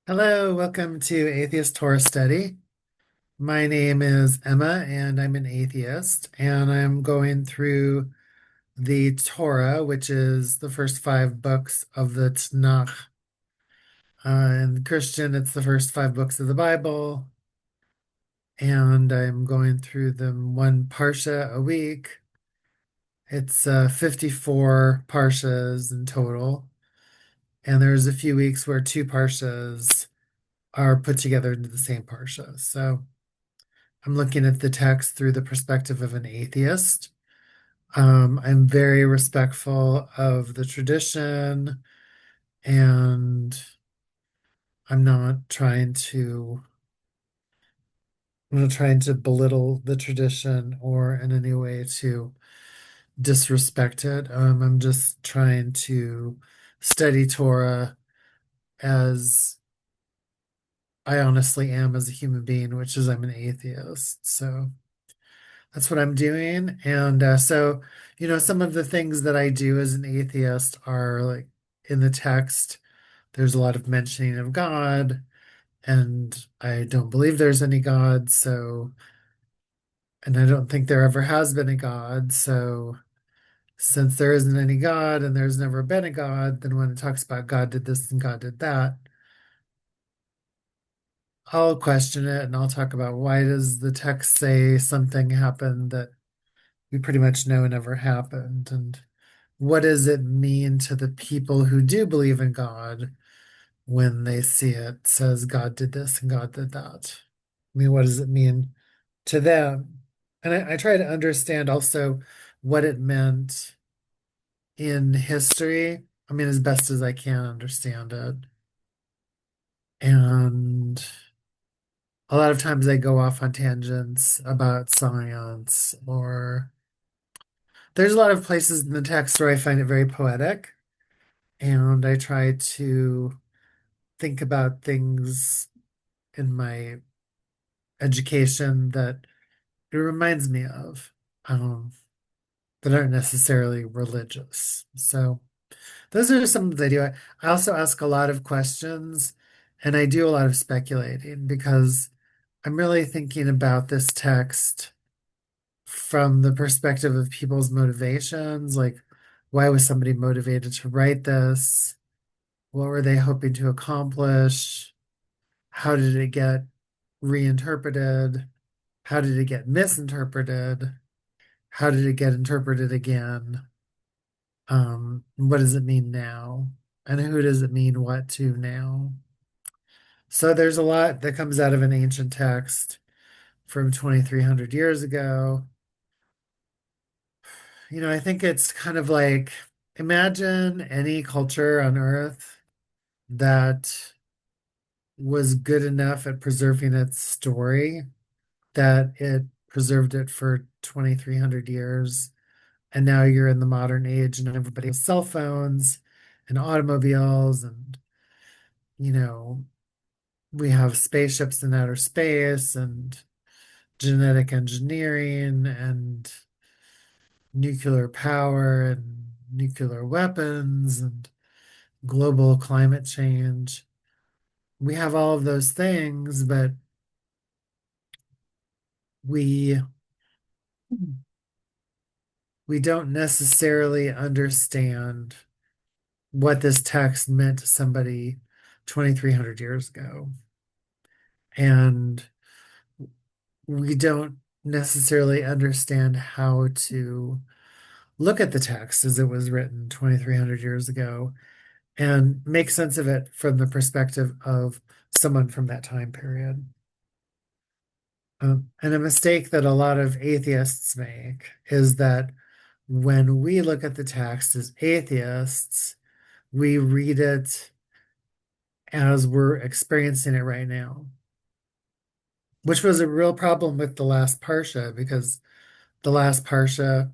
Hello, welcome to Atheist Torah Study. My name is Emma, and I'm an atheist, and I'm going through the Torah, which is the first five books of the Tanakh. In Christian, it's the first five books of the Bible, and I'm going through them one Parsha a week. It's 54 Parshas in total, and there's a few weeks where two Parshas are put together into the same Parsha. So I'm looking at the text through the perspective of an atheist. I'm very respectful of the tradition, and I'm not trying to I'm not trying to belittle the tradition or in any way to disrespect it. I'm just trying to study Torah as I honestly am as a human being, which is I'm an atheist. So that's what I'm doing. And some of the things that I do as an atheist are like in the text, there's a lot of mentioning of God, and I don't believe there's any God. And I don't think there ever has been a God. So, since there isn't any God and there's never been a God, then when it talks about God did this and God did that, I'll question it and I'll talk about why does the text say something happened that we pretty much know never happened. And what does it mean to the people who do believe in God when they see it says God did this and God did that? I mean, what does it mean to them? And I try to understand also what it meant in history. I mean, as best as I can understand it. And a lot of times I go off on tangents about science, or there's a lot of places in the text where I find it very poetic. And I try to think about things in my education that it reminds me of, um, that aren't necessarily religious. So those are some of the do. I also ask a lot of questions and I do a lot of speculating because I'm really thinking about this text from the perspective of people's motivations. Like, why was somebody motivated to write this? What were they hoping to accomplish? How did it get reinterpreted? How did it get misinterpreted? How did it get interpreted again? What does it mean now? And who does it mean what to now? So there's a lot that comes out of an ancient text from 2,300 years ago. I think it's kind of like imagine any culture on Earth that was good enough at preserving its story that it preserved it for 2,300 years. And now you're in the modern age and everybody has cell phones and automobiles and, you know, we have spaceships in outer space and genetic engineering and nuclear power and nuclear weapons and global climate change. We have all of those things, but we we don't necessarily understand what this text meant to somebody 2,300 years ago. And we don't necessarily understand how to look at the text as it was written 2,300 years ago and make sense of it from the perspective of someone from that time period. And a mistake that a lot of atheists make is that when we look at the text as atheists, we read it as we're experiencing it right now, which was a real problem with the last Parsha because the last Parsha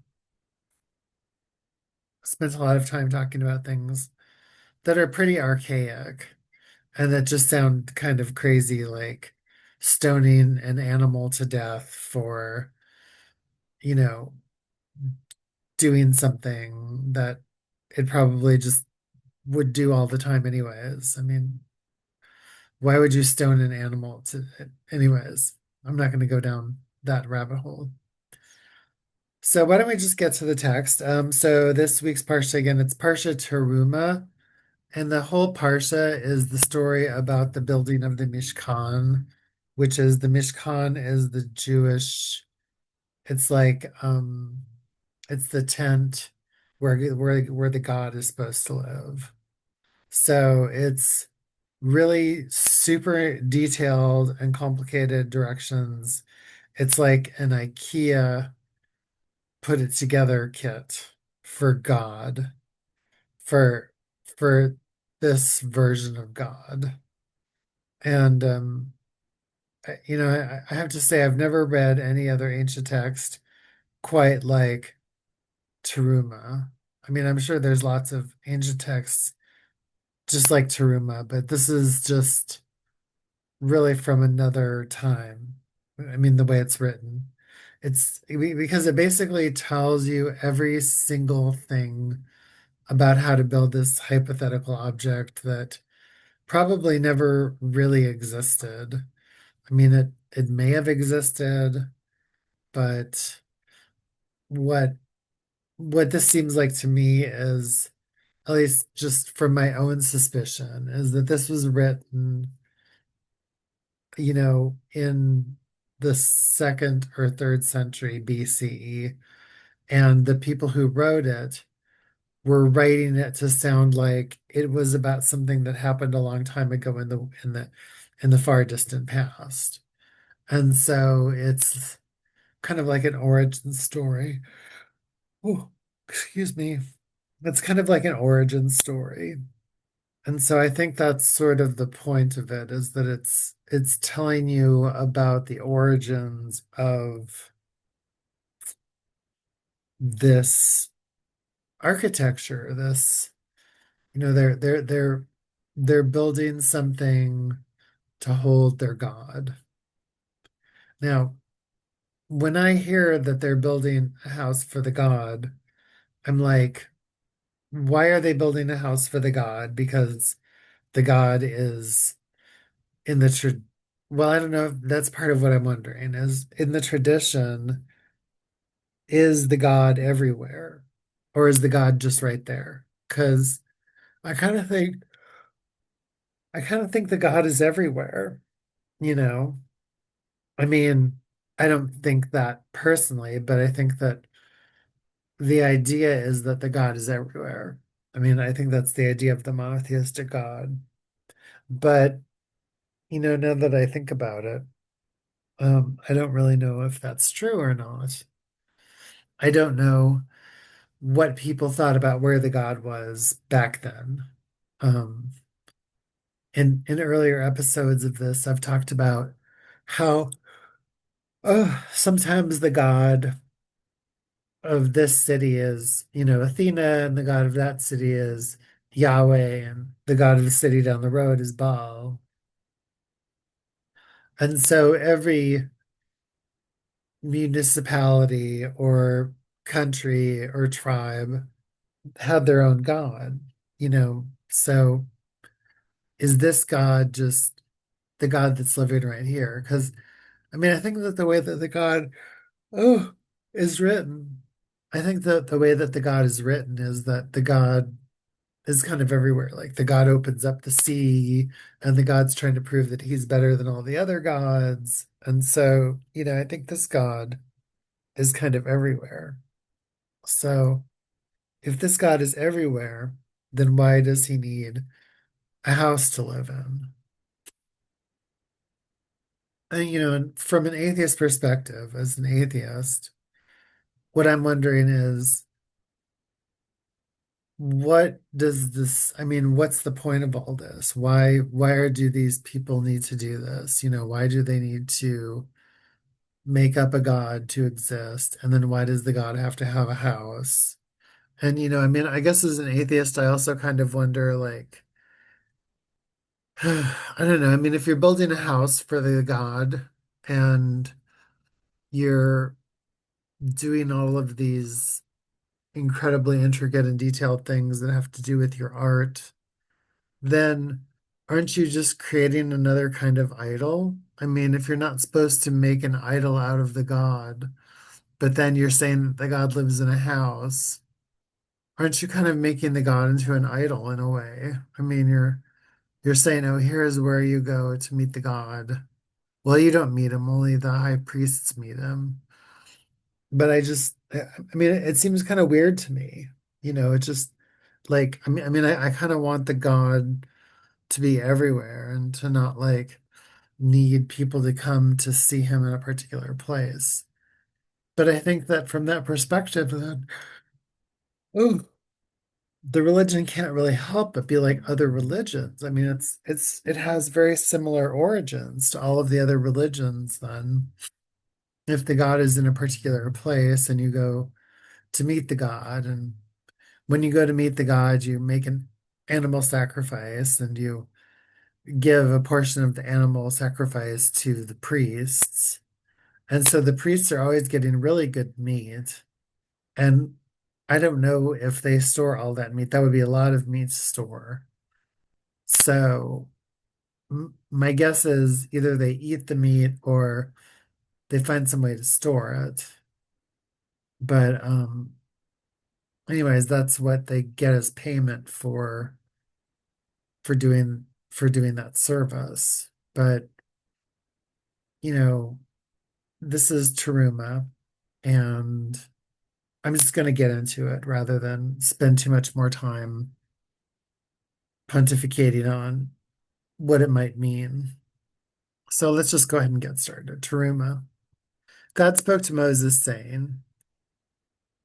spent a lot of time talking about things that are pretty archaic and that just sound kind of crazy, like stoning an animal to death for, you know, doing something that it probably just would do all the time anyways. I mean, why would you stone an animal to, anyways, I'm not going to go down that rabbit hole. So why don't we just get to the text? So this week's Parsha, again, it's Parsha Terumah, and the whole Parsha is the story about the building of the Mishkan, which is the Mishkan is the Jewish, it's like it's the tent where the God is supposed to live. So it's really super detailed and complicated directions. It's like an IKEA put it together kit for God, for for this version of God. And I have to say I've never read any other ancient text quite like Terumah. I mean, I'm sure there's lots of ancient texts just like Terumah, but this is just really from another time. I mean, the way it's written. Because it basically tells you every single thing about how to build this hypothetical object that probably never really existed. I mean, it may have existed, but what what this seems like to me is, at least just from my own suspicion, is that this was written, in the second or third century BCE, and the people who wrote it were writing it to sound like it was about something that happened a long time ago in the far distant past. And so it's kind of like an origin story. Oh, excuse me. It's kind of like an origin story. And so I think that's sort of the point of it, is that it's telling you about the origins of this architecture, this, they're building something to hold their God. Now, when I hear that they're building a house for the God, I'm like, why are they building a house for the God? Because the God is in the tra well, I don't know if that's part of what I'm wondering is, in the tradition, is the God everywhere? Or is the God just right there? Because I kind of think I kind of think the God is everywhere, you know. I mean, I don't think that personally, but I think that the idea is that the God is everywhere. I mean, I think that's the idea of the monotheistic God. But, now that I think about it, I don't really know if that's true or not. I don't know what people thought about where the God was back then. Um, in earlier episodes of this, I've talked about how sometimes the God of this city is, Athena, and the God of that city is Yahweh, and the God of the city down the road is Baal. And so every municipality or country or tribe had their own God, So is this God just the God that's living right here? Because I mean, I think that the way that the God, oh, is written, I think that the way that the God is written is that the God is kind of everywhere. Like the God opens up the sea, and the God's trying to prove that he's better than all the other gods. And so, I think this God is kind of everywhere. So if this God is everywhere, then why does he need a house to live in? And, and from an atheist perspective, as an atheist, what I'm wondering is, what does this, I mean, what's the point of all this? Why do these people need to do this? Why do they need to make up a God to exist? And then why does the God have to have a house? And, I mean, I guess as an atheist, I also kind of wonder, like, I don't know. I mean, if you're building a house for the God and you're doing all of these incredibly intricate and detailed things that have to do with your art, then aren't you just creating another kind of idol? I mean, if you're not supposed to make an idol out of the God, but then you're saying that the God lives in a house, aren't you kind of making the God into an idol in a way? I mean, you're saying, oh, here's where you go to meet the God. Well, you don't meet him, only the high priests meet him. But I mean, it seems kind of weird to me. It just like, I kind of want the God to be everywhere and to not like need people to come to see him in a particular place. But I think that from that perspective, then, oh, the religion can't really help but be like other religions. I mean, it has very similar origins to all of the other religions then. If the God is in a particular place and you go to meet the God, and when you go to meet the God, you make an animal sacrifice and you give a portion of the animal sacrifice to the priests. And so the priests are always getting really good meat. And I don't know if they store all that meat. That would be a lot of meat to store. So my guess is either they eat the meat or they find some way to store it. But anyways, that's what they get as payment for doing that service. But you know, this is Terumah, and I'm just going to get into it rather than spend too much more time pontificating on what it might mean. So let's just go ahead and get started. Terumah. God spoke to Moses, saying,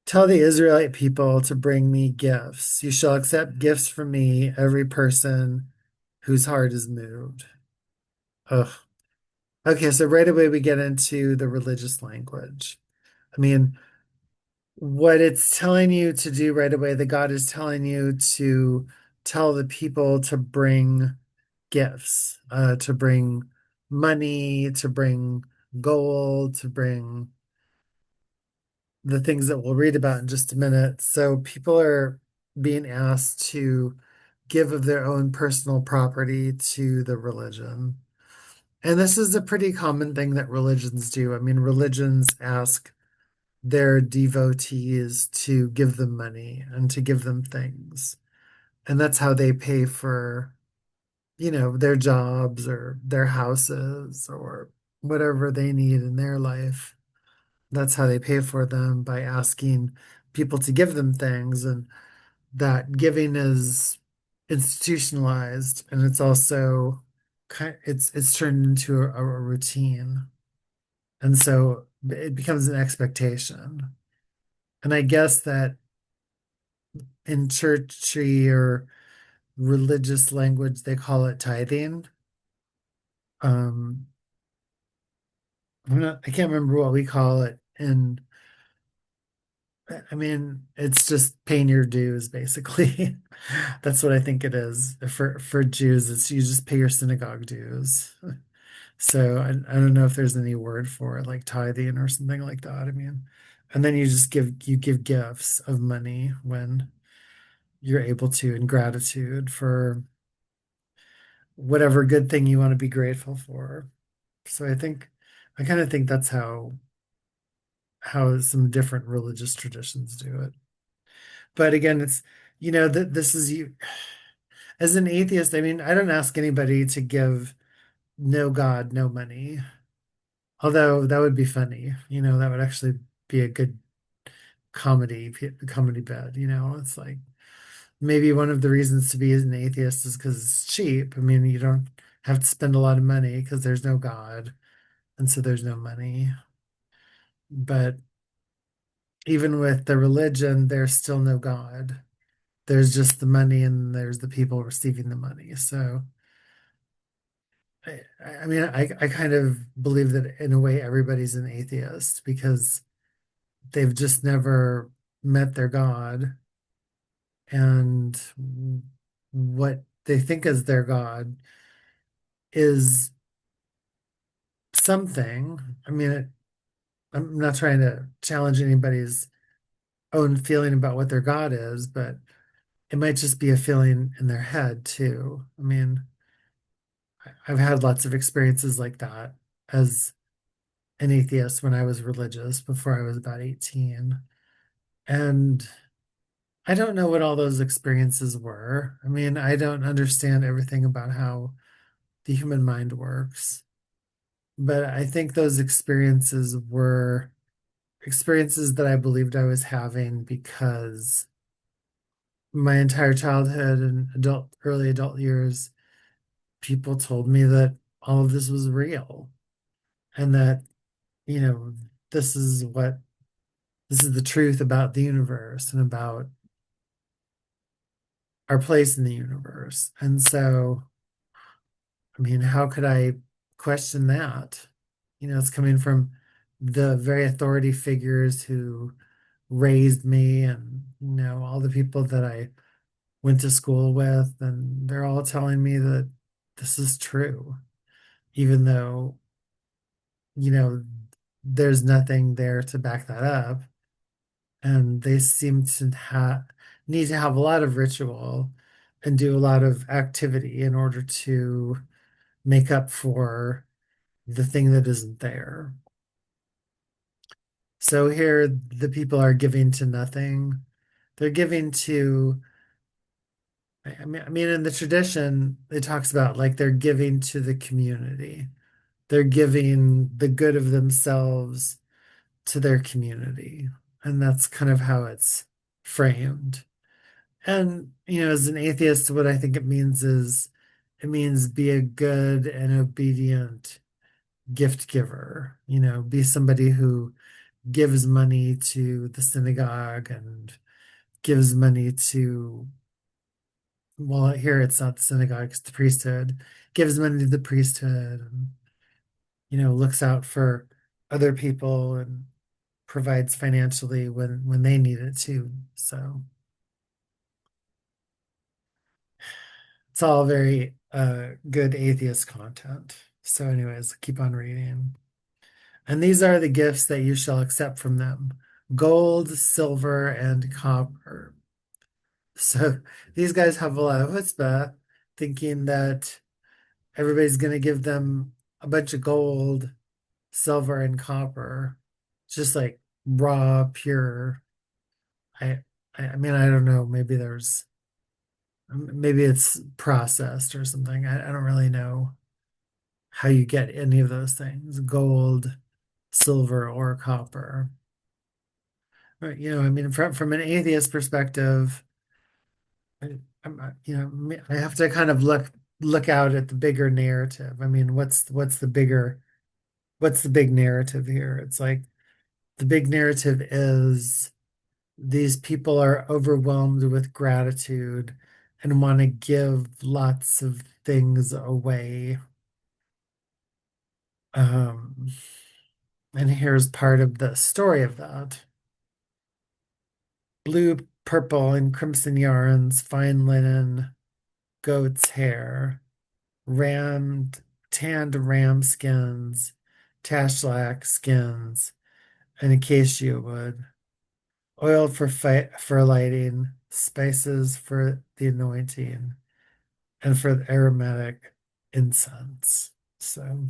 tell the Israelite people to bring me gifts. You shall accept gifts from me, every person whose heart is moved. Ugh. Okay, so right away we get into the religious language. I mean, what it's telling you to do right away, the God is telling you to tell the people to bring gifts, to bring money, to bring gold, to bring the things that we'll read about in just a minute. So people are being asked to give of their own personal property to the religion. And this is a pretty common thing that religions do. I mean, religions ask their devotees to give them money and to give them things. And that's how they pay for, their jobs or their houses or whatever they need in their life. That's how they pay for them, by asking people to give them things. And that giving is institutionalized, and it's also it's turned into a routine. And so it becomes an expectation. And I guess that in churchy or religious language, they call it tithing. Um, I can't remember what we call it. And I mean, it's just paying your dues, basically. That's what I think it is. For Jews, it's you just pay your synagogue dues. So I don't know if there's any word for it, like tithing or something like that. I mean, and then you give gifts of money when you're able to, in gratitude for whatever good thing you want to be grateful for. So I kind of think that's how some different religious traditions do it. But again, it's that this is you as an atheist. I mean, I don't ask anybody to give no God, no money. Although that would be funny. That would actually be a good comedy bit. It's like maybe one of the reasons to be an atheist is because it's cheap. I mean, you don't have to spend a lot of money because there's no God, and so there's no money. But even with the religion, there's still no God. There's just the money and there's the people receiving the money. So I mean, I kind of believe that in a way everybody's an atheist because they've just never met their God, and what they think is their God is something. I mean, I'm not trying to challenge anybody's own feeling about what their God is, but it might just be a feeling in their head too. I mean, I've had lots of experiences like that as an atheist when I was religious before I was about 18. And I don't know what all those experiences were. I mean, I don't understand everything about how the human mind works, but I think those experiences were experiences that I believed I was having because my entire childhood and early adult years, people told me that all of this was real and that, you know, this is what this is the truth about the universe and about our place in the universe. And so, I mean, how could I question that? It's coming from the very authority figures who raised me and, all the people that I went to school with, and they're all telling me that this is true, even though, you know, there's nothing there to back that up. And they seem to need to have a lot of ritual and do a lot of activity in order to make up for the thing that isn't there. So here the people are giving to nothing. They're giving to I mean in the tradition it talks about like they're giving to the community. They're giving the good of themselves to their community. And that's kind of how it's framed. And, as an atheist, what I think it means is it means be a good and obedient gift giver, be somebody who gives money to the synagogue and gives money to, well, here it's not the synagogue, it's the priesthood, gives money to the priesthood and, looks out for other people and provides financially when they need it too. So it's all very good atheist content. So, anyways, keep on reading. And these are the gifts that you shall accept from them: gold, silver, and copper. So these guys have a lot of chutzpah, thinking that everybody's going to give them a bunch of gold, silver, and copper, just like raw, pure. I, I mean, I don't know. Maybe it's processed or something. I don't really know how you get any of those things, gold, silver, or copper. But, I mean, from an atheist perspective, I have to kind of look out at the bigger narrative. I mean, what's the big narrative here? It's like the big narrative is these people are overwhelmed with gratitude and want to give lots of things away. Um, and here's part of the story of that. Blue, purple, and crimson yarns, fine linen, goat's hair, rammed, tanned ram skins, tashlak skins, and acacia wood, oil for lighting, spices for the anointing, and for the aromatic incense. So,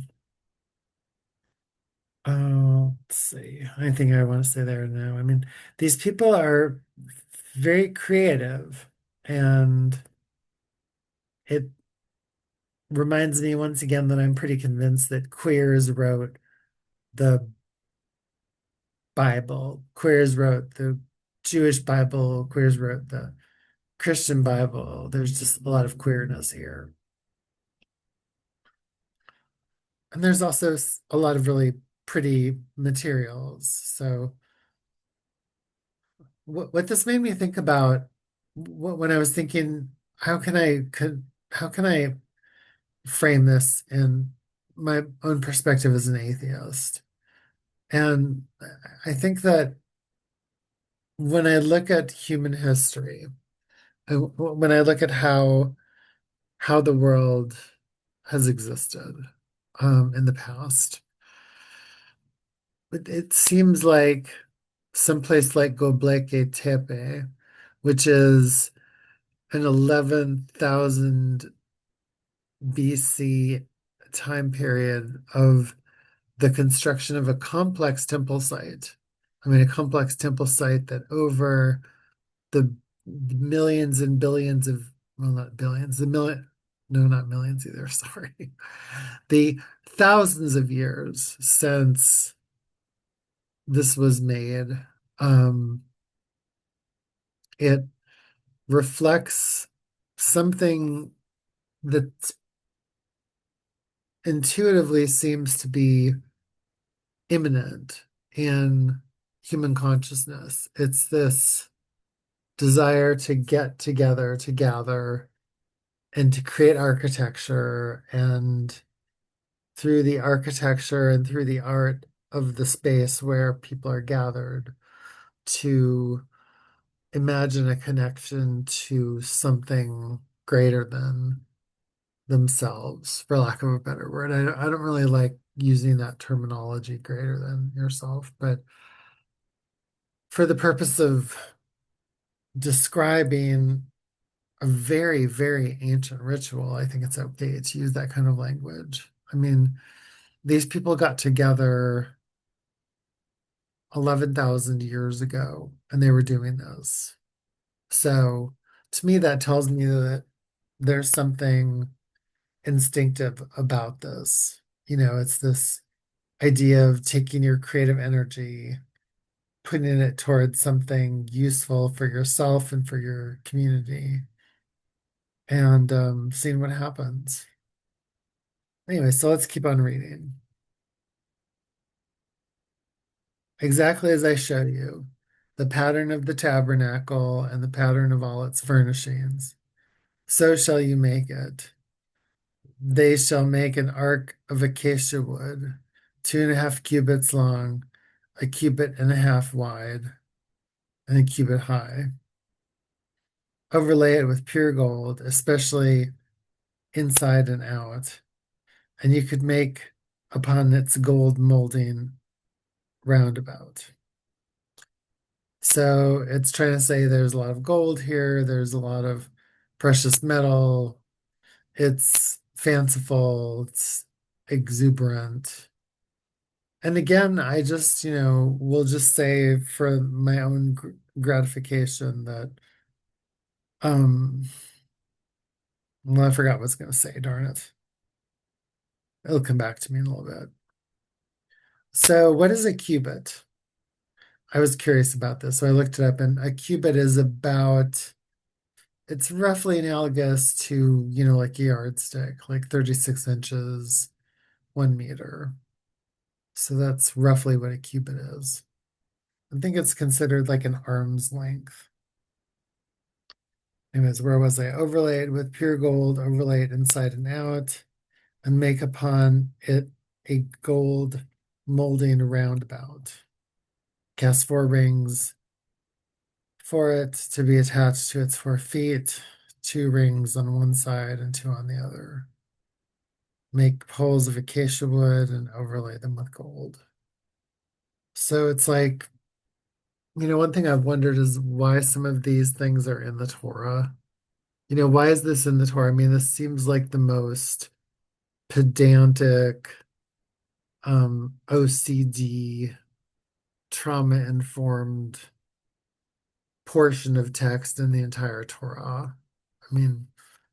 let's see. Anything I want to say there now? I mean, these people are very creative, and it reminds me once again that I'm pretty convinced that queers wrote the Bible, queers wrote the Jewish Bible, queers wrote the Christian Bible. There's just a lot of queerness here. And there's also a lot of really pretty materials. So what this made me think about when I was thinking, how can I frame this in my own perspective as an atheist? And I think that when I look at human history, when I look at how the world has existed in the past, it seems like someplace like Göbekli Tepe, which is an 11,000 BC time period of the construction of a complex temple site. I mean, a complex temple site that over the millions and billions of, well, not billions, the million, no, not millions either, sorry. The thousands of years since this was made, um, it reflects something that intuitively seems to be imminent in human consciousness. It's this desire to get together, to gather, and to create architecture. And through the architecture and through the art of the space where people are gathered, to imagine a connection to something greater than themselves, for lack of a better word. I don't really like using that terminology, greater than yourself, but for the purpose of describing a very, very ancient ritual, I think it's okay to use that kind of language. I mean, these people got together 11,000 years ago and they were doing this. So to me, that tells me that there's something instinctive about this. It's this idea of taking your creative energy, putting it towards something useful for yourself and for your community, and seeing what happens. Anyway, so let's keep on reading. Exactly as I showed you, the pattern of the tabernacle and the pattern of all its furnishings, so shall you make it. They shall make an ark of acacia wood, 2.5 cubits long, a cubit and a half wide, and a cubit high. Overlay it with pure gold, especially inside and out, and you could make upon its gold molding roundabout. So it's trying to say there's a lot of gold here, there's a lot of precious metal, it's fanciful, it's exuberant. And again, I just, will just say for my own gratification that, um, well, I forgot what I was going to say, darn it. It'll come back to me in a little bit. So, what is a cubit? I was curious about this, so I looked it up, and a cubit is about, it's roughly analogous to, like a yardstick, like 36 inches, 1 meter. So that's roughly what a cubit is. I think it's considered like an arm's length. Anyways, where was I? Overlay it with pure gold, overlay it inside and out, and make upon it a gold molding roundabout. Cast 4 rings for it to be attached to its 4 feet, 2 rings on one side and 2 on the other. Make poles of acacia wood and overlay them with gold. So it's like, one thing I've wondered is why some of these things are in the Torah. Why is this in the Torah? I mean, this seems like the most pedantic, OCD, trauma-informed portion of text in the entire Torah. I mean,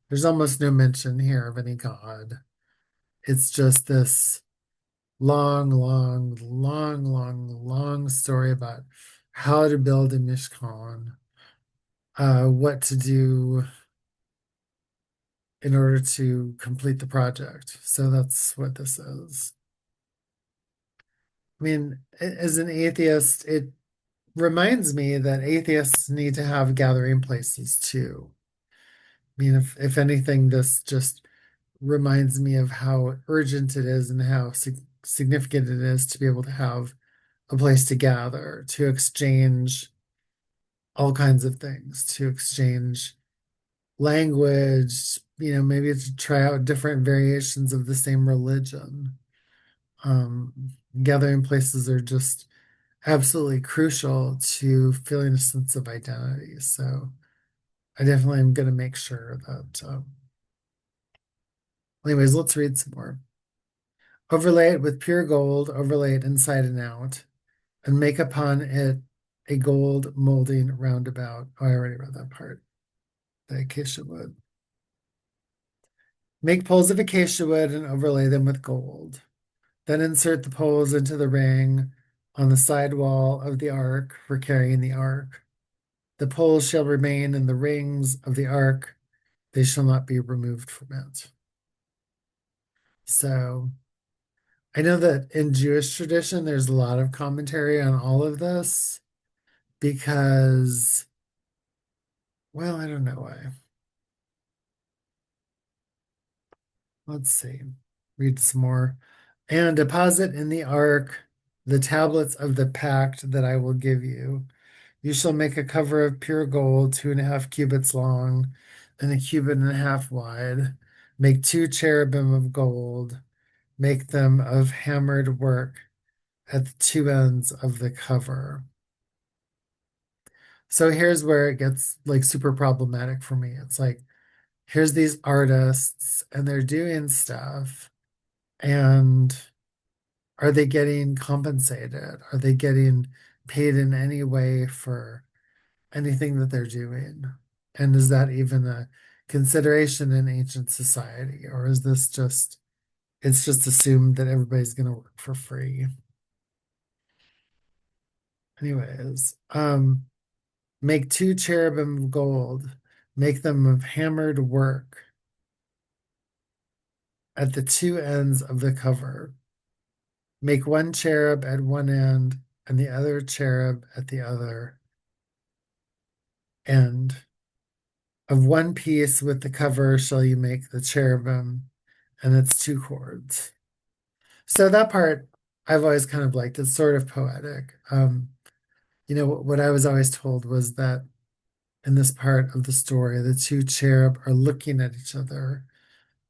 there's almost no mention here of any God. It's just this long, long, long, long, long story about how to build a Mishkan, what to do in order to complete the project. So that's what this is. I mean, as an atheist, it reminds me that atheists need to have gathering places too. I mean, if anything, this just reminds me of how urgent it is and how significant it is to be able to have a place to gather, to exchange all kinds of things, to exchange language, maybe to try out different variations of the same religion. Um, Gathering places are just absolutely crucial to feeling a sense of identity. So I definitely am going to make sure that, anyways, let's read some more. Overlay it with pure gold, overlay it inside and out, and make upon it a gold molding roundabout. Oh, I already read that part. The acacia wood. Make poles of acacia wood and overlay them with gold. Then insert the poles into the ring on the side wall of the ark for carrying the ark. The poles shall remain in the rings of the ark, they shall not be removed from it. So I know that in Jewish tradition, there's a lot of commentary on all of this because, well, I don't know why. Let's see, read some more. And deposit in the ark the tablets of the pact that I will give you. You shall make a cover of pure gold, 2.5 cubits long, and 1.5 cubits wide. Make two cherubim of gold. Make them of hammered work at the two ends of the cover. So here's where it gets like super problematic for me. It's like, here's these artists and they're doing stuff, and are they getting compensated? Are they getting paid in any way for anything that they're doing? And is that even a consideration in ancient society? Or is this just, it's just assumed that everybody's going to work for free? Anyways, make two cherubim of gold, make them of hammered work at the two ends of the cover. Make one cherub at one end and the other cherub at the other end. Of one piece with the cover shall you make the cherubim and its two cords. So that part I've always kind of liked. It's sort of poetic. What I was always told was that in this part of the story, the two cherub are looking at each other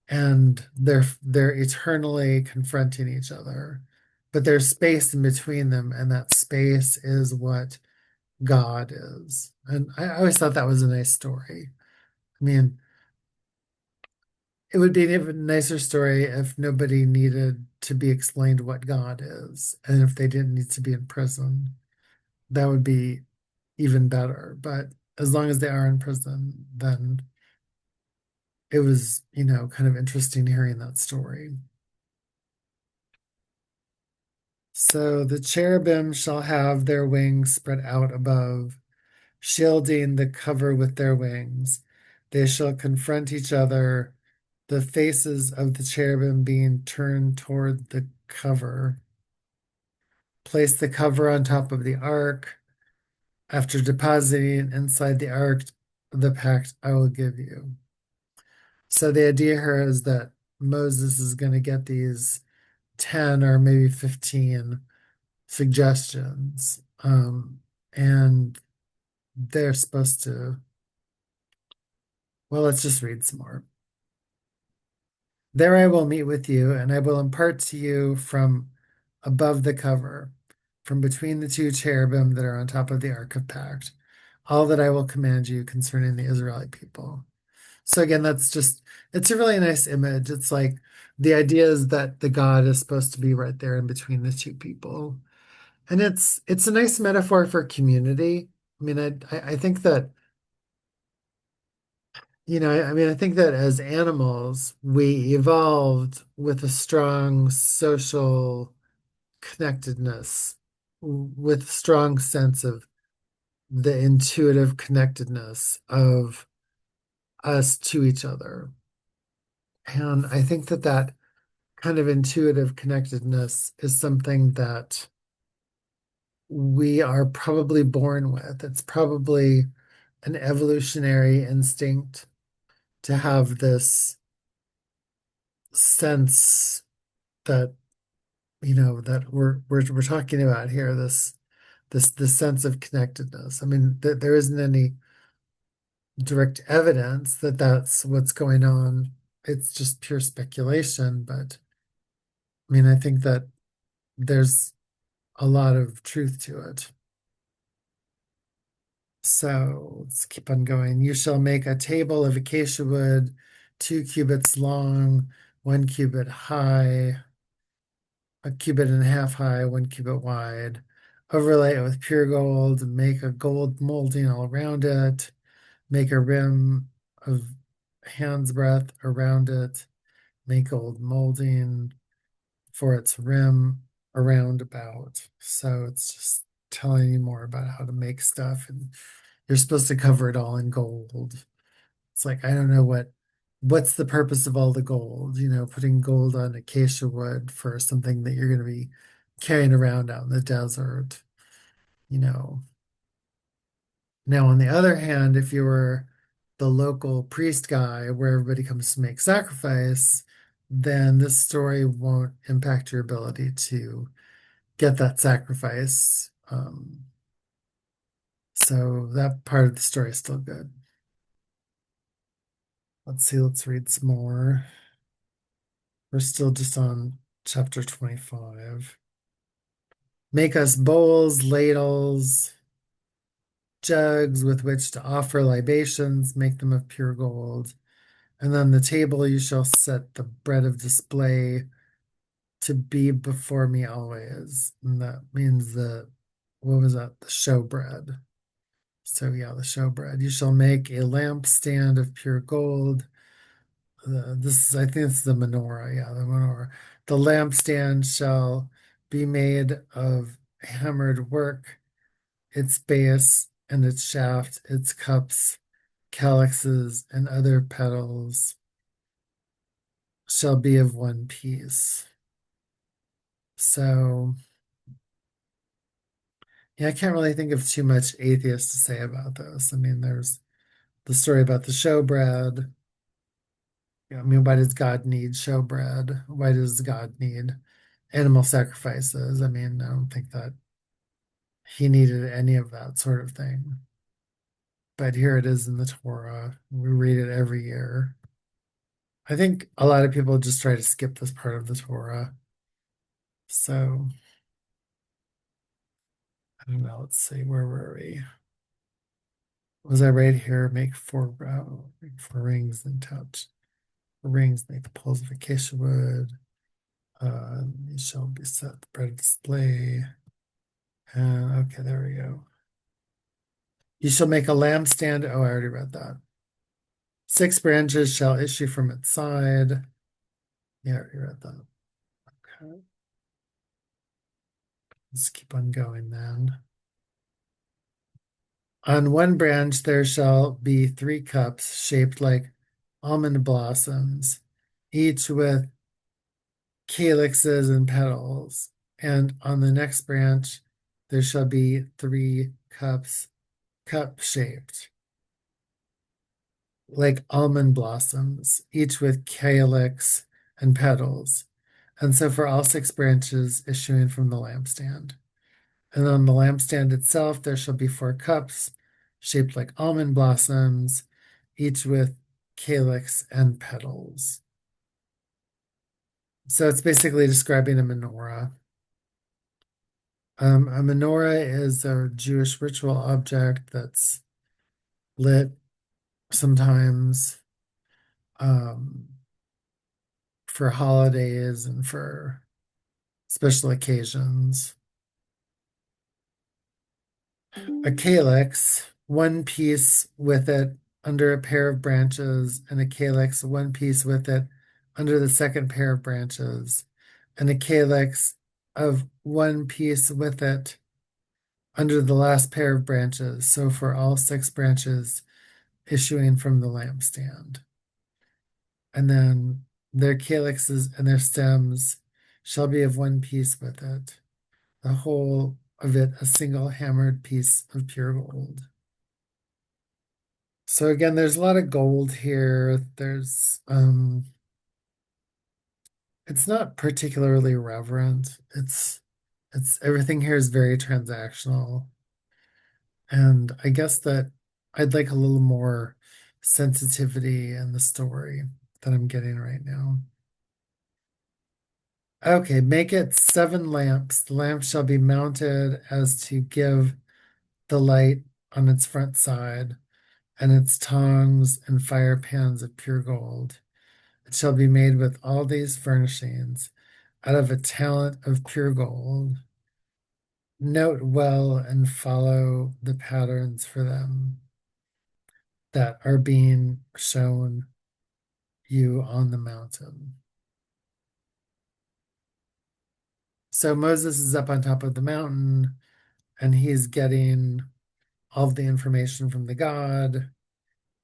and they're eternally confronting each other. But there's space in between them, and that space is what God is. And I always thought that was a nice story. I mean, it would be an even nicer story if nobody needed to be explained what God is, and if they didn't need to be in prison. That would be even better. But as long as they are in prison, then it was, kind of interesting hearing that story. So the cherubim shall have their wings spread out above, shielding the cover with their wings. They shall confront each other, the faces of the cherubim being turned toward the cover. Place the cover on top of the ark. After depositing inside the ark the pact I will give you. So the idea here is that Moses is going to get these 10 or maybe 15 suggestions. And they're supposed to, well, let's just read some more. There I will meet with you, and I will impart to you from above the cover, from between the two cherubim that are on top of the Ark of Pact, all that I will command you concerning the Israelite people. So again, it's a really nice image. It's like the idea is that the God is supposed to be right there in between the two people. And it's a nice metaphor for community. I mean, I think that, I think that as animals, we evolved with a strong social connectedness, with a strong sense of the intuitive connectedness of us to each other. And I think that that kind of intuitive connectedness is something that we are probably born with. It's probably an evolutionary instinct to have this sense that that we're talking about here, this sense of connectedness. I mean, there isn't any direct evidence that that's what's going on. It's just pure speculation, but I mean, I think that there's a lot of truth to it. So let's keep on going. You shall make a table of acacia wood, 2 cubits long, 1 cubit high. a cubit and a half high, 1 cubit wide. Overlay it with pure gold, make a gold molding all around it, make a rim of hand's breadth around it, make gold molding for its rim around about. So it's just telling you more about how to make stuff, and you're supposed to cover it all in gold. It's like, I don't know what's the purpose of all the gold, putting gold on acacia wood for something that you're going to be carrying around out in the desert, you know. Now, on the other hand, if you were the local priest guy where everybody comes to make sacrifice, then this story won't impact your ability to get that sacrifice. So that part of the story is still good. Let's see, let's read some more. We're still just on chapter 25. Make us bowls, ladles, jugs with which to offer libations, make them of pure gold. And on the table you shall set the bread of display to be before me always. And that means what was that? The show bread. So yeah, the show bread. You shall make a lampstand of pure gold. I think it's the menorah. Yeah, the menorah. The lampstand shall be made of hammered work, its base and its shaft, its cups, calyxes, and other petals shall be of one piece. So, yeah, I can't really think of too much atheist to say about this. I mean, there's the story about the showbread. I mean, why does God need showbread? Why does God need animal sacrifices? I mean, I don't think that he needed any of that sort of thing. But here it is in the Torah. We read it every year. I think a lot of people just try to skip this part of the Torah. So, I don't know. Let's see. Where were we? Was I right here? Make four rings and touch. Rings make the poles of acacia wood. You shall be set the bread display. Okay, there we go. You shall make a lampstand. Oh, I already read that. 6 branches shall issue from its side. Yeah, I already read that. Okay. Let's keep on going then. On one branch there shall be 3 cups shaped like almond blossoms, each with calyxes and petals. And on the next branch there shall be 3 cups cup shaped, like almond blossoms, each with calyx and petals. And so for all 6 branches issuing from the lampstand. And on the lampstand itself, there shall be 4 cups shaped like almond blossoms, each with calyx and petals. So it's basically describing a menorah. A menorah is a Jewish ritual object that's lit sometimes um, for holidays and for special occasions. A calyx, one piece with it under a pair of branches, and a calyx, one piece with it under the second pair of branches, and a calyx of one piece with it under the last pair of branches. So for all 6 branches issuing from the lampstand. And then their calyxes and their stems shall be of one piece with it, the whole of it a single hammered piece of pure gold. So again, there's a lot of gold here. It's not particularly reverent. It's everything here is very transactional. And I guess that I'd like a little more sensitivity in the story that I'm getting right now. Okay, make it 7 lamps. The lamps shall be mounted as to give the light on its front side, and its tongs and fire pans of pure gold. It shall be made with all these furnishings, out of a talent of pure gold. Note well and follow the patterns for them that are being shown you on the mountain. So Moses is up on top of the mountain and he's getting all of the information from the God.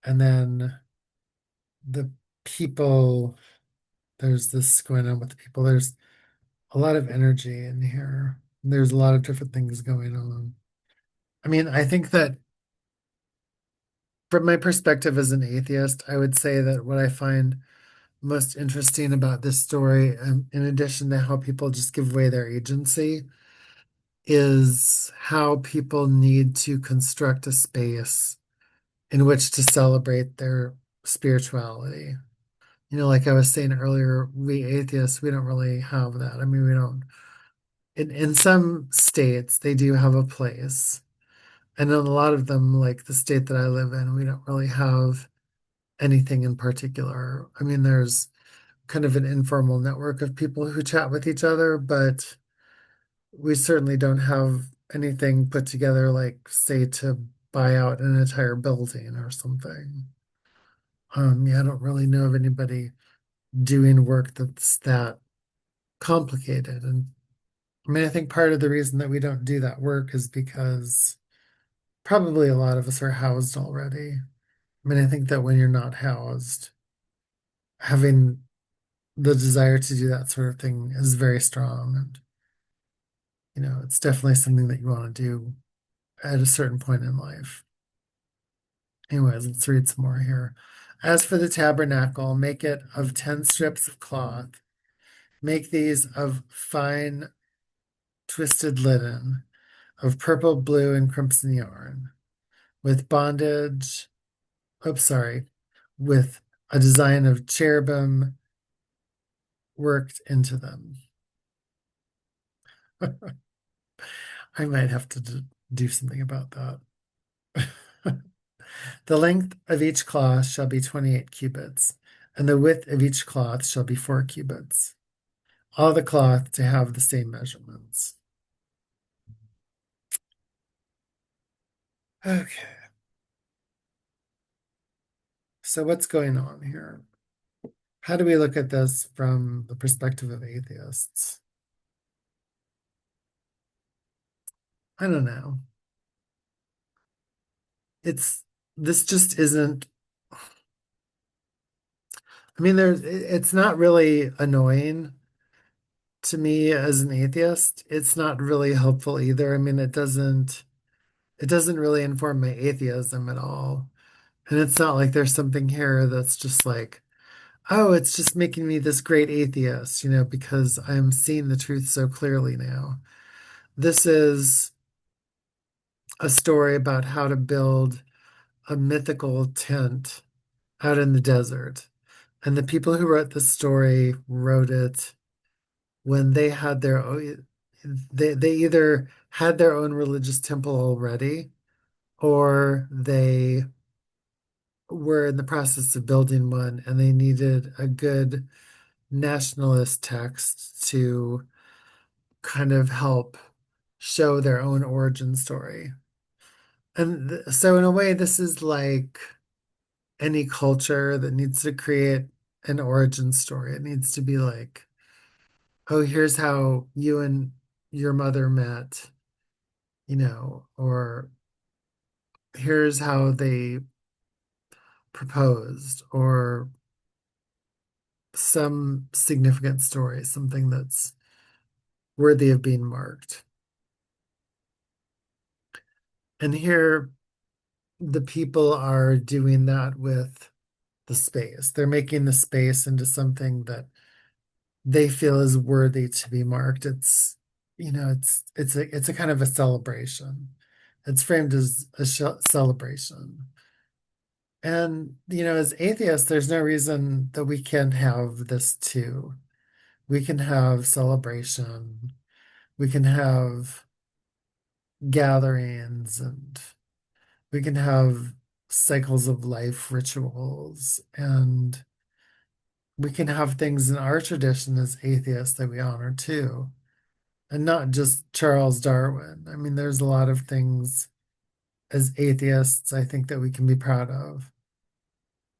And then the people, there's this going on with the people. There's a lot of energy in here. There's a lot of different things going on. I mean, I think that from my perspective as an atheist, I would say that what I find most interesting about this story, in addition to how people just give away their agency, is how people need to construct a space in which to celebrate their spirituality. You know, like I was saying earlier, we atheists, we don't really have that. I mean, we don't. In some states, they do have a place. And in a lot of them, like the state that I live in, we don't really have anything in particular. I mean, there's kind of an informal network of people who chat with each other, but we certainly don't have anything put together, like, say, to buy out an entire building or something. Yeah, I don't really know of anybody doing work that's that complicated. And I mean, I think part of the reason that we don't do that work is because probably a lot of us are housed already. I mean, I think that when you're not housed, having the desire to do that sort of thing is very strong. And, you know, it's definitely something that you want to do at a certain point in life. Anyways, let's read some more here. As for the tabernacle, make it of 10 strips of cloth. Make these of fine twisted linen, of purple, blue, and crimson yarn, with bondage, oops, sorry, with a design of cherubim worked into them. I might have to do something about that. The length of each cloth shall be 28 cubits, and the width of each cloth shall be 4 cubits. All the cloth to have the same measurements. Okay, so what's going on here? How do we look at this from the perspective of atheists? I don't know. It's this just isn't. I mean, it's not really annoying to me as an atheist. It's not really helpful either. I mean, it doesn't really inform my atheism at all. And it's not like there's something here that's just like, oh, it's just making me this great atheist, you know, because I'm seeing the truth so clearly now. This is a story about how to build a mythical tent out in the desert. And the people who wrote the story wrote it when they had their own, they either had their own religious temple already, or they were in the process of building one and they needed a good nationalist text to kind of help show their own origin story. And so, in a way, this is like any culture that needs to create an origin story. It needs to be like, oh, here's how you and your mother met, you know, or here's how they proposed, or some significant story, something that's worthy of being marked. And here, the people are doing that with the space. They're making the space into something that they feel is worthy to be marked. It's, you know, it's a kind of a celebration. It's framed as a celebration. And, you know, as atheists, there's no reason that we can't have this too. We can have celebration. We can have gatherings, and we can have cycles of life rituals. And we can have things in our tradition as atheists that we honor too, and not just Charles Darwin. I mean, there's a lot of things as atheists I think that we can be proud of,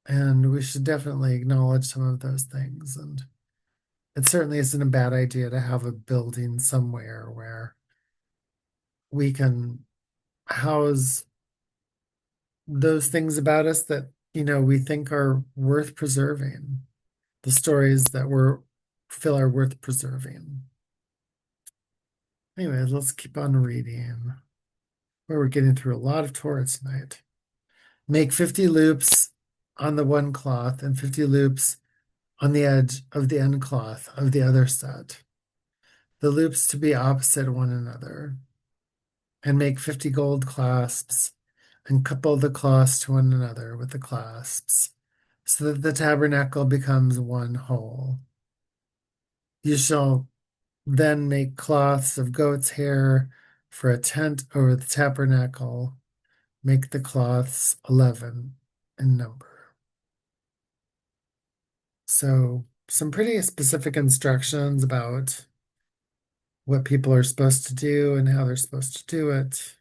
and we should definitely acknowledge some of those things. And it certainly isn't a bad idea to have a building somewhere where we can house those things about us that, we think are worth preserving, the stories that we feel are worth preserving. Anyway, let's keep on reading. Where we're getting through a lot of Torah tonight. Make 50 loops on the one cloth and 50 loops on the edge of the end cloth of the other set. The loops to be opposite one another. And make 50 gold clasps and couple the cloths to one another with the clasps so that the tabernacle becomes one whole. You shall then make cloths of goat's hair for a tent over the tabernacle. Make the cloths 11 in number. So, some pretty specific instructions about what people are supposed to do and how they're supposed to do it.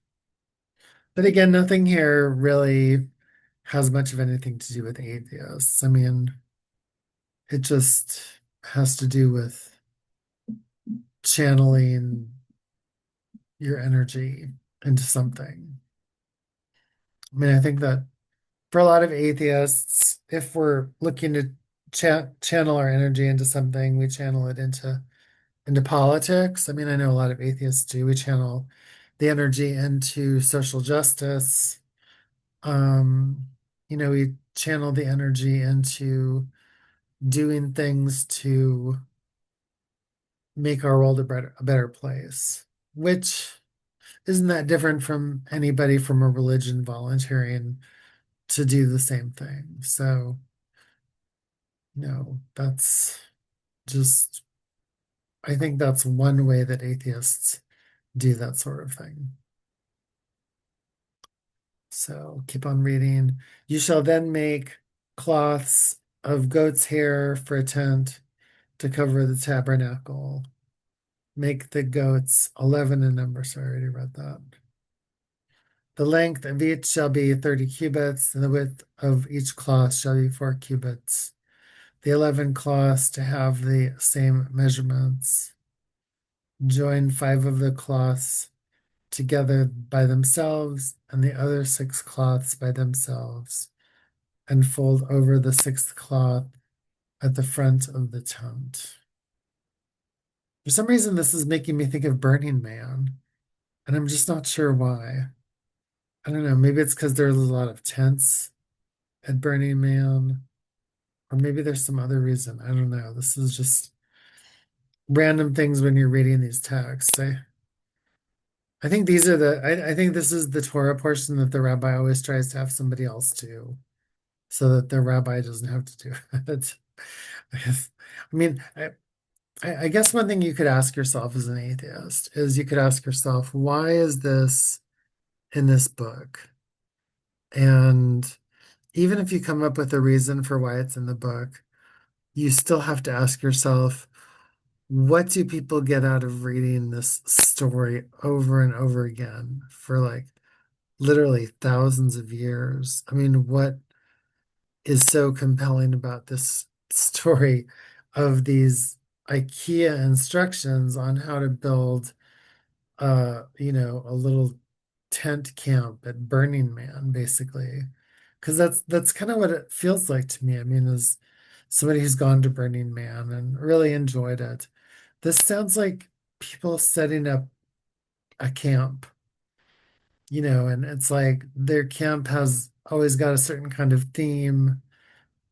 But again, nothing here really has much of anything to do with atheists. I mean, it just has to do with channeling your energy into something. I mean, I think that for a lot of atheists, if we're looking to channel our energy into something, we channel it into politics. I mean, I know a lot of atheists do. We channel the energy into social justice. Um, we channel the energy into doing things to make our world a better place, which isn't that different from anybody from a religion volunteering to do the same thing. So, no, that's just, I think that's one way that atheists do that sort of thing. So keep on reading. You shall then make cloths of goat's hair for a tent to cover the tabernacle. Make the goats 11 in number. So I already read that. The length of each shall be 30 cubits, and the width of each cloth shall be 4 cubits. The 11 cloths to have the same measurements. Join 5 of the cloths together by themselves, and the other 6 cloths by themselves, and fold over the 6th cloth at the front of the tent. For some reason, this is making me think of Burning Man, and I'm just not sure why. I don't know, maybe it's because there's a lot of tents at Burning Man, or maybe there's some other reason. I don't know. This is just random things when you're reading these texts. I think these are I think this is the Torah portion that the rabbi always tries to have somebody else do, so that the rabbi doesn't have to do it. I mean, I guess one thing you could ask yourself as an atheist is you could ask yourself, why is this in this book? And even if you come up with a reason for why it's in the book, you still have to ask yourself, what do people get out of reading this story over and over again for like literally thousands of years? I mean, what is so compelling about this story of these IKEA instructions on how to build a little tent camp at Burning Man, basically? Because that's kind of what it feels like to me. I mean, as somebody who's gone to Burning Man and really enjoyed it, this sounds like people setting up a camp, and it's like their camp has always got a certain kind of theme,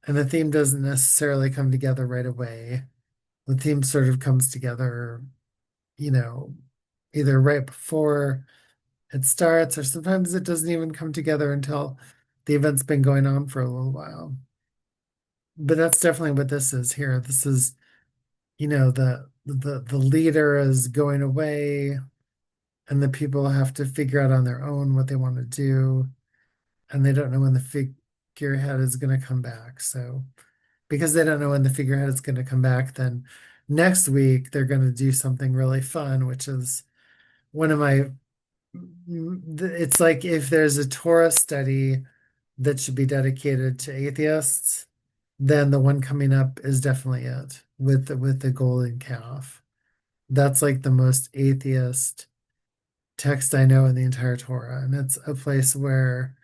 and the theme doesn't necessarily come together right away. The theme sort of comes together, you know, either right before it starts, or sometimes it doesn't even come together until the event's been going on for a little while. But that's definitely what this is here. This is, the leader is going away, and the people have to figure out on their own what they want to do, and they don't know when the figurehead is going to come back. So because they don't know when the figurehead is going to come back, then next week they're going to do something really fun, which is one of my, it's like if there's a Torah study that should be dedicated to atheists, then the one coming up is definitely it with the golden calf. That's like the most atheist text I know in the entire Torah, and it's a place where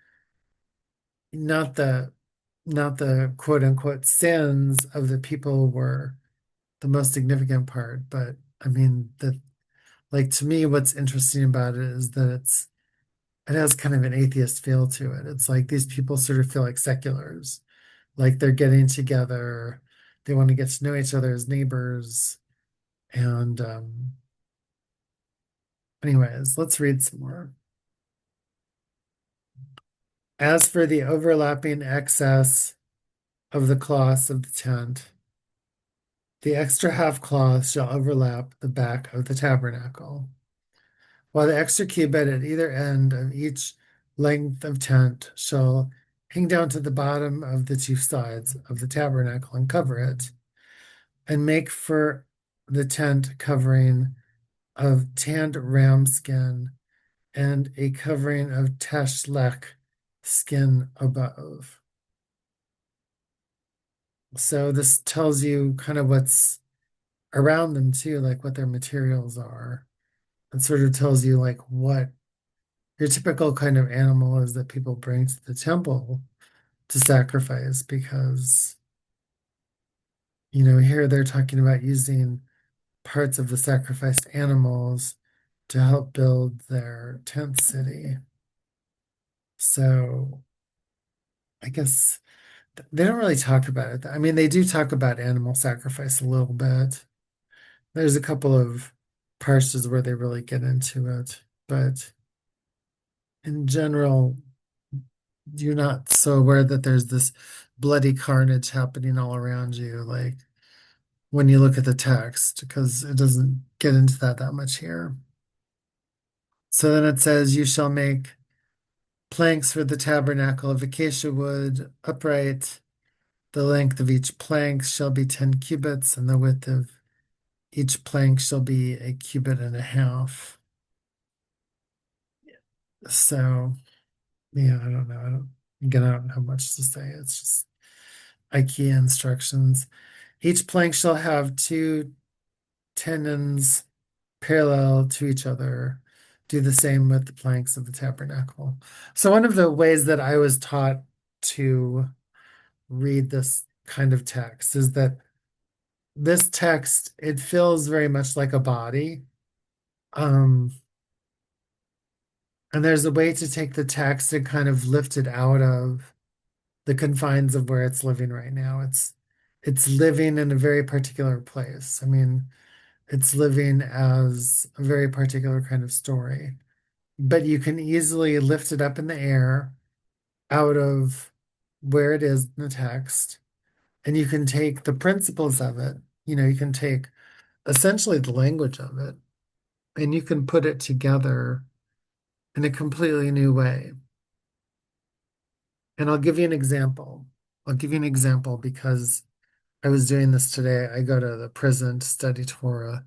not the not the quote unquote sins of the people were the most significant part, but I mean the like to me what's interesting about it is that it has kind of an atheist feel to it. It's like these people sort of feel like seculars, like they're getting together, they want to get to know each other as neighbors, and anyways, let's read some more. As for the overlapping excess of the cloths of the tent, the extra half cloth shall overlap the back of the tabernacle, while the extra cubit at either end of each length of tent shall hang down to the bottom of the two sides of the tabernacle and cover it, and make for the tent covering of tanned ram skin and a covering of tashlek skin above. So this tells you kind of what's around them too, like what their materials are. It sort of tells you like what your typical kind of animal is that people bring to the temple to sacrifice because, here they're talking about using parts of the sacrificed animals to help build their tent city. So I guess they don't really talk about it. I mean, they do talk about animal sacrifice a little bit. There's a couple of parshas where they really get into it, but in general, you're not so aware that there's this bloody carnage happening all around you, like when you look at the text, because it doesn't get into that much here. So then it says, "You shall make planks for the tabernacle of acacia wood, upright. The length of each plank shall be 10 cubits, and the width of each plank shall be a cubit and a half." So, yeah, I don't know. Again, I don't have much to say. It's just IKEA instructions. Each plank shall have two tendons parallel to each other. Do the same with the planks of the tabernacle. So, one of the ways that I was taught to read this kind of text is that this text, it feels very much like a body. Um, and there's a way to take the text and kind of lift it out of the confines of where it's living right now. It's living in a very particular place. I mean, it's living as a very particular kind of story. But you can easily lift it up in the air out of where it is in the text, and you can take the principles of it. You can take essentially the language of it, and you can put it together in a completely new way. And I'll give you an example. I'll give you an example because I was doing this today. I go to the prison to study Torah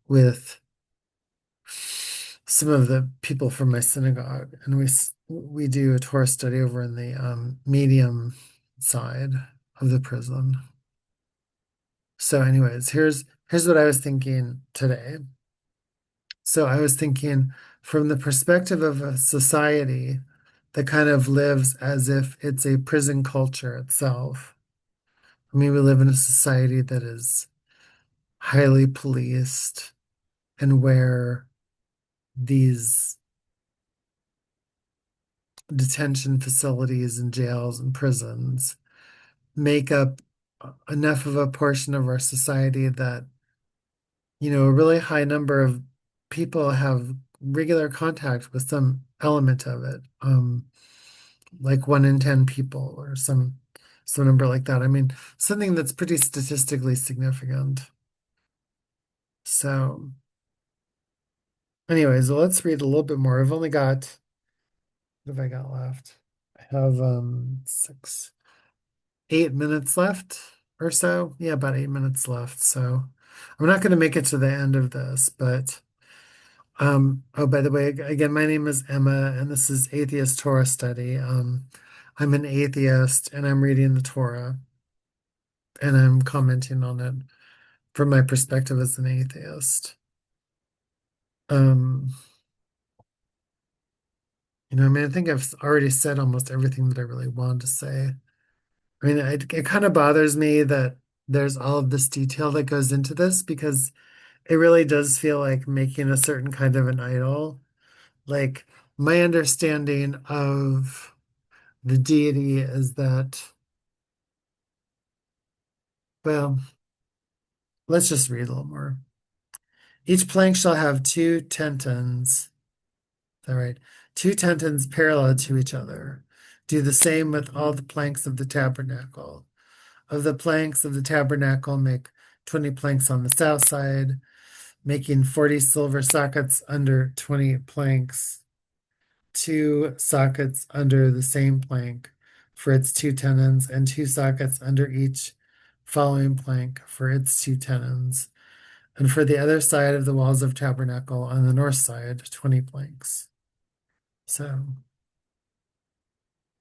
with some of the people from my synagogue, and we do a Torah study over in the medium side of the prison. So, anyways, here's what I was thinking today. So I was thinking from the perspective of a society that kind of lives as if it's a prison culture itself. I mean, we live in a society that is highly policed and where these detention facilities and jails and prisons make up enough of a portion of our society that, a really high number of people have regular contact with some element of it. Like 1 in 10 people or some number like that. I mean, something that's pretty statistically significant. So, anyways, let's read a little bit more. I've only got what have I got left? I have 8 minutes left. or so. Yeah, about 8 minutes left. So I'm not going to make it to the end of this, but oh, by the way, again, my name is Emma, and this is Atheist Torah Study. I'm an atheist, and I'm reading the Torah, and I'm commenting on it from my perspective as an atheist. Um, I mean, I think I've already said almost everything that I really wanted to say. I mean, it kind of bothers me that there's all of this detail that goes into this because it really does feel like making a certain kind of an idol. Like my understanding of the deity is that, well, let's just read a little more. Each plank shall have two tenons. Is that right? Two tenons parallel to each other. Do the same with all the planks of the tabernacle. Of the planks of the tabernacle, make 20 planks on the south side, making 40 silver sockets under 20 planks, two sockets under the same plank for its two tenons, and two sockets under each following plank for its two tenons. And for the other side of the walls of tabernacle on the north side, 20 planks. So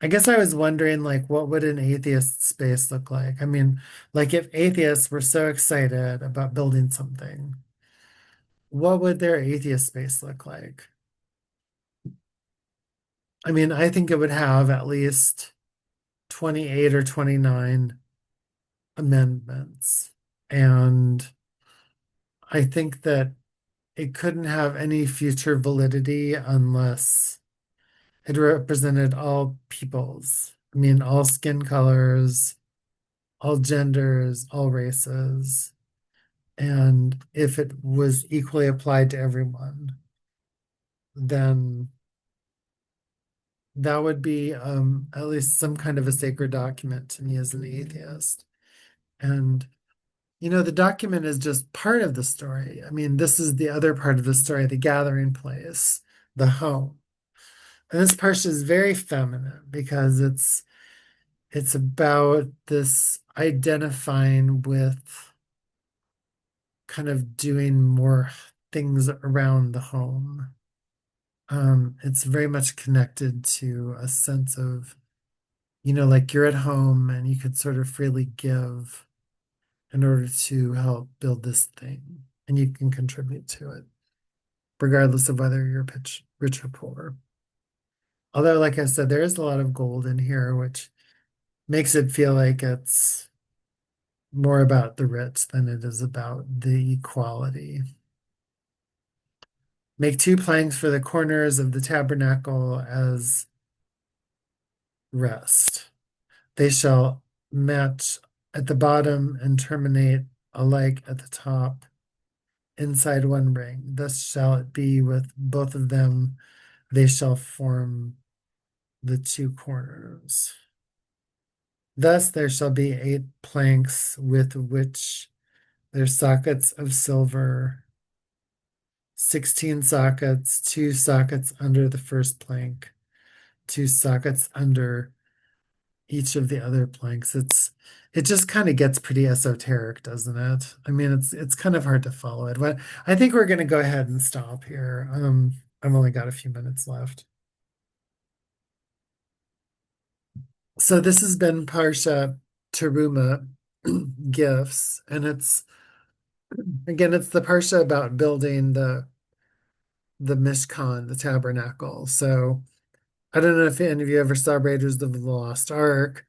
I guess I was wondering, like, what would an atheist space look like? I mean, like, if atheists were so excited about building something, what would their atheist space look like? I mean, I think it would have at least 28 or 29 amendments. And I think that it couldn't have any future validity unless it represented all peoples. I mean, all skin colors, all genders, all races. And if it was equally applied to everyone, then that would be at least some kind of a sacred document to me as an atheist. And, the document is just part of the story. I mean, this is the other part of the story, the gathering place, the home. And this parsha is very feminine because it's about this identifying with kind of doing more things around the home. It's very much connected to a sense of, like you're at home and you could sort of freely give in order to help build this thing, and you can contribute to it, regardless of whether you're rich or poor. Although, like I said, there is a lot of gold in here, which makes it feel like it's more about the rich than it is about the equality. Make two planks for the corners of the tabernacle as rest. They shall match at the bottom and terminate alike at the top, inside one ring. Thus shall it be with both of them. They shall form the two corners. Thus there shall be 8 planks with which their sockets of silver, 16 sockets, 2 sockets under the first plank, 2 sockets under each of the other planks. It just kind of gets pretty esoteric, doesn't it? I mean, it's kind of hard to follow it. But I think we're going to go ahead and stop here. I've only got a few minutes left. So this has been Parsha Terumah gifts, and it's the Parsha about building the Mishkan, the tabernacle. So I don't know if any of you ever saw Raiders of the Lost Ark,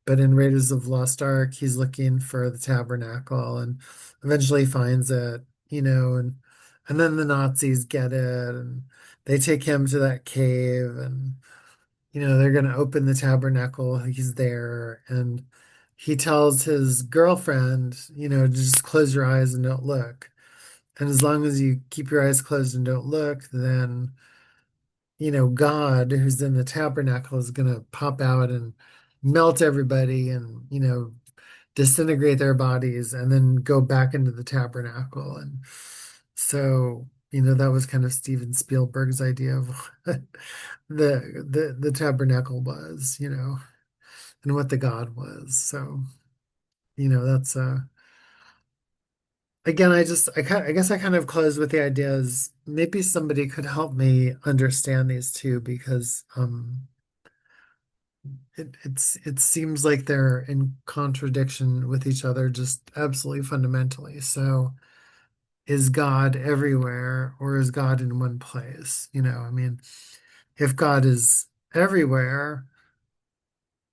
but in Raiders of the Lost Ark, he's looking for the tabernacle and eventually finds it, and then the Nazis get it and they take him to that cave and they're gonna open the tabernacle. He's there and he tells his girlfriend, just close your eyes and don't look. And as long as you keep your eyes closed and don't look, then God, who's in the tabernacle, is going to pop out and melt everybody and, disintegrate their bodies and then go back into the tabernacle. And so, that was kind of Steven Spielberg's idea of what the tabernacle was, and what the God was. So That's again, I guess I kind of close with the idea is maybe somebody could help me understand these two because it seems like they're in contradiction with each other just absolutely fundamentally. So is God everywhere or is God in one place? I mean, if God is everywhere,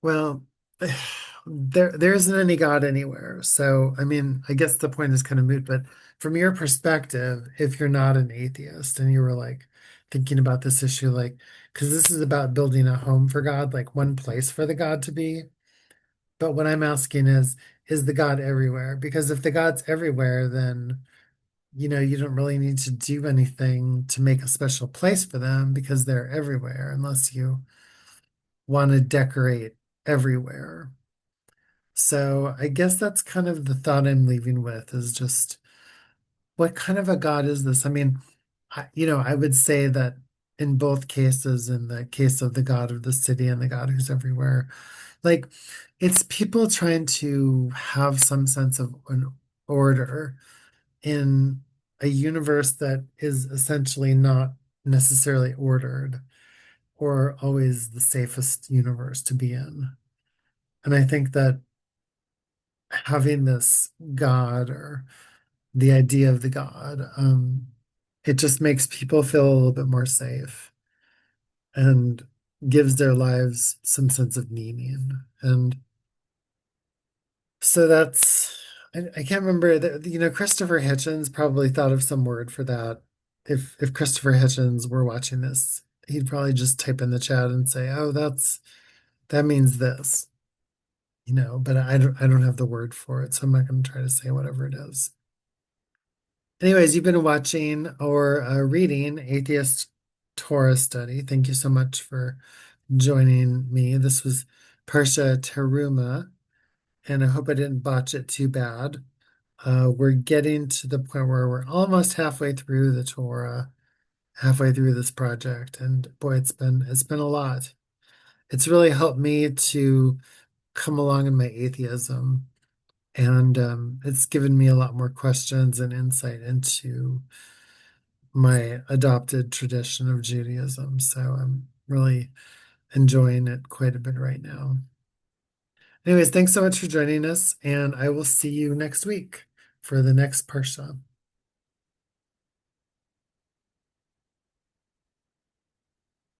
well, there isn't any God anywhere. So, I mean, I guess the point is kind of moot, but from your perspective, if you're not an atheist and you were like thinking about this issue, like, because this is about building a home for God, like one place for the God to be. But what I'm asking is the God everywhere? Because if the God's everywhere, then, you don't really need to do anything to make a special place for them because they're everywhere, unless you want to decorate everywhere. So I guess that's kind of the thought I'm leaving with is just what kind of a God is this? I mean, I would say that in both cases, in the case of the God of the city and the God who's everywhere, like it's people trying to have some sense of an order in a universe that is essentially not necessarily ordered or always the safest universe to be in. And I think that having this God or the idea of the God, it just makes people feel a little bit more safe and gives their lives some sense of meaning. And so I can't remember that, Christopher Hitchens probably thought of some word for that. If Christopher Hitchens were watching this, he'd probably just type in the chat and say, "Oh, that means this," but I don't have the word for it, so I'm not going to try to say whatever it is. Anyways, you've been watching or reading Atheist Torah study. Thank you so much for joining me. This was Parsha Terumah, and I hope I didn't botch it too bad. We're getting to the point where we're almost halfway through the Torah, halfway through this project, and boy, it's been a lot. It's really helped me to come along in my atheism, and it's given me a lot more questions and insight into my adopted tradition of Judaism. So I'm really enjoying it quite a bit right now. Anyways, thanks so much for joining us, and I will see you next week for the next Parsha.